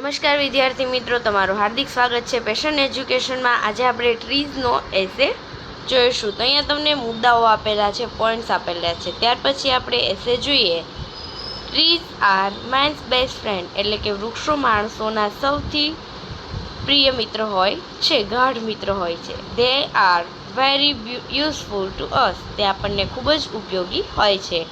નમસ્કાર વિદ્યાર્થી મિત્રો, તમારું હાર્દિક સ્વાગત છે પેશન એજ્યુકેશનમાં। આજે આપણે ટ્રીઝનો એસે જોઈશું। તો અહીંયા તમને મુદ્દાઓ આપેલા છે, પોઈન્ટ્સ આપેલા છે। ત્યાર પછી આપણે એસે જોઈએ। Trees are man's best friend, એટલે કે વૃક્ષો માણસોના સૌથી પ્રિય મિત્ર હોય છે, ગાઢ મિત્ર હોય છે। They are very useful two અસ, તે આપણને ખૂબ જ ઉપયોગી હોય છે।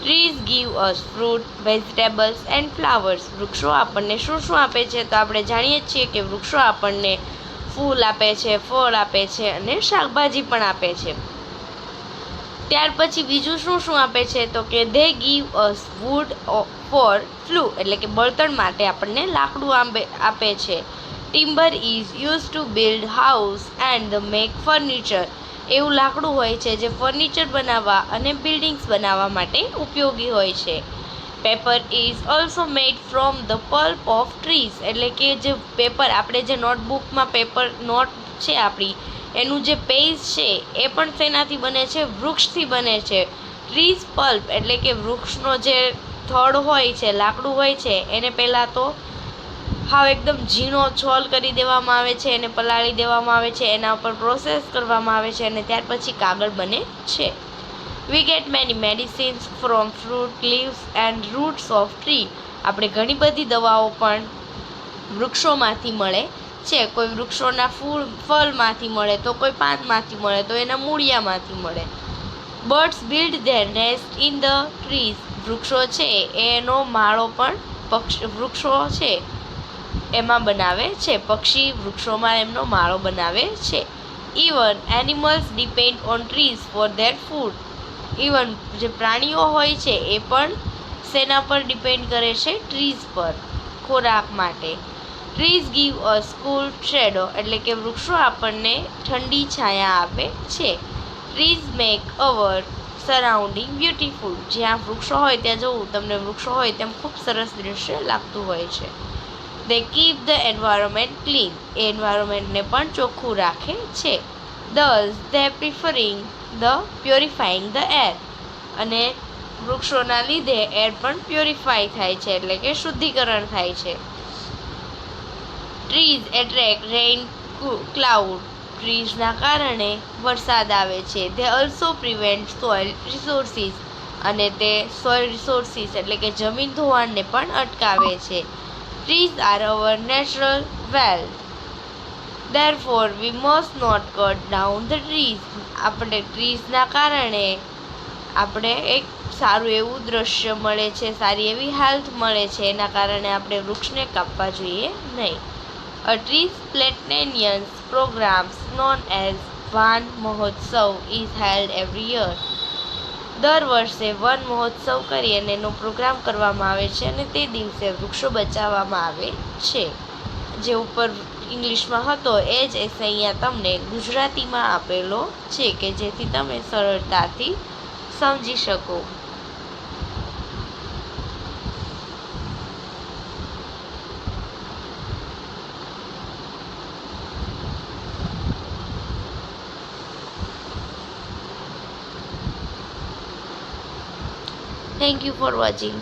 Trees give us fruit, vegetables and flowers, વૃક્ષો આપણને શું શું આપે છે? તો આપણે જાણીએ છીએ કે વૃક્ષો આપણને ફૂલ આપે છે, ફળ આપે છે અને શાકભાજી પણ આપે છે। ત્યાર પછી બીજું શું શું આપે છે? તો કે they give us wood for fuel, એટલે કે બળતણ માટે આપણને લાકડું આપે છે। Timber is use to build house and make furniture, એવું લાકડું હોય છે જે ફર્નિચર બનાવવા અને બિલ્ડિંગ્સ બનાવવા માટે ઉપયોગી હોય છે। Paper is also made from the pulp of trees, એટલે કે જે પેપર આપણે જે નોટબુકમાં પેપર નોટ છે આપણી, એનું જે પેજ છે એ પણ શેનાથી બને છે? વૃક્ષથી બને છે। ટ્રીઝ પલ્પ, એટલે કે વૃક્ષનો જે થડ હોય છે, લાકડું હોય છે, એને પહેલાં તો હાવ એકદમ ઝીણો છોલ કરી દેવામાં આવે છે, એને પલાળી દેવામાં આવે છે, એના ઉપર પ્રોસેસ કરવામાં આવે છે અને ત્યાર પછી કાગળ બને છે। We get many medicines from fruit, leaves and roots of tree, આપણે ઘણી બધી દવાઓ પણ વૃક્ષોમાંથી મળે છે। કોઈ વૃક્ષોના ફળમાંથી મળે, તો કોઈ પાનમાંથી મળે, તો એના મૂળિયામાંથી મળે। Birds build there nest in the trees, વૃક્ષો છે એનો માળો પણ વૃક્ષો છે એમાં બનાવે છે, પક્ષી વૃક્ષોમાં એમનો માળો બનાવે છે। Even animals depend on trees four there food, even જે પ્રાણીઓ હોય છે એ પણ શેના પર ડિપેન્ડ કરે છે? ટ્રીઝ પર, ખોરાક માટે। ટ્રીઝ ગીવ અસ કૂલ શેડો, એટલે કે વૃક્ષો આપણને ઠંડી છાયા આપે છે। ટ્રીઝ મેક અવર સરાઉન્ડિંગ બ્યુટીફુલ, જ્યાં વૃક્ષો હોય ત્યાં જવું, તમને વૃક્ષો હોય તેમ ખૂબ સરસ દૃશ્ય લાગતું હોય છે। They keep the environment clean, એ એન્વાયરમેન્ટને પણ ચોખ્ખું રાખે છે। Thus they purifying the air, અને વૃક્ષોના લીધે એર પણ પ્યોરિફાય થાય છે, એટલે કે શુદ્ધિકરણ થાય છે। ટ્રીઝ એટ્રેક્ટ રેઇન ક્લાઉડ, ટ્રીઝના કારણે વરસાદ આવે છે। They also prevent soil resources, અને તે સોઇલ રિસોર્સિસ એટલે કે જમીન ધોવાણને પણ અટકાવે છે। Trees are our natural wealth, therefore we must not cut down the trees, આપણે ટ્રીઝના કારણે આપણે એક સારું એવું દૃશ્ય મળે છે, સારી એવી હેલ્થ મળે છે, એના કારણે આપણે વૃક્ષને કાપવા જોઈએ નહીં। A trees plantations programmes known as Van Mahotsav is held every year, દર વર્ષે વન મહોત્સવ કરી અને એનો પ્રોગ્રામ કરવામાં આવે છે અને તે દિવસે વૃક્ષો બચાવવામાં આવે છે। જે ઉપર ઇંગ્લિશમાં હતો એ જ એસે અહીંયા તમને ગુજરાતીમાં આપેલો છે કે જેથી તમે સરળતાથી સમજી શકો। Thank you for watching.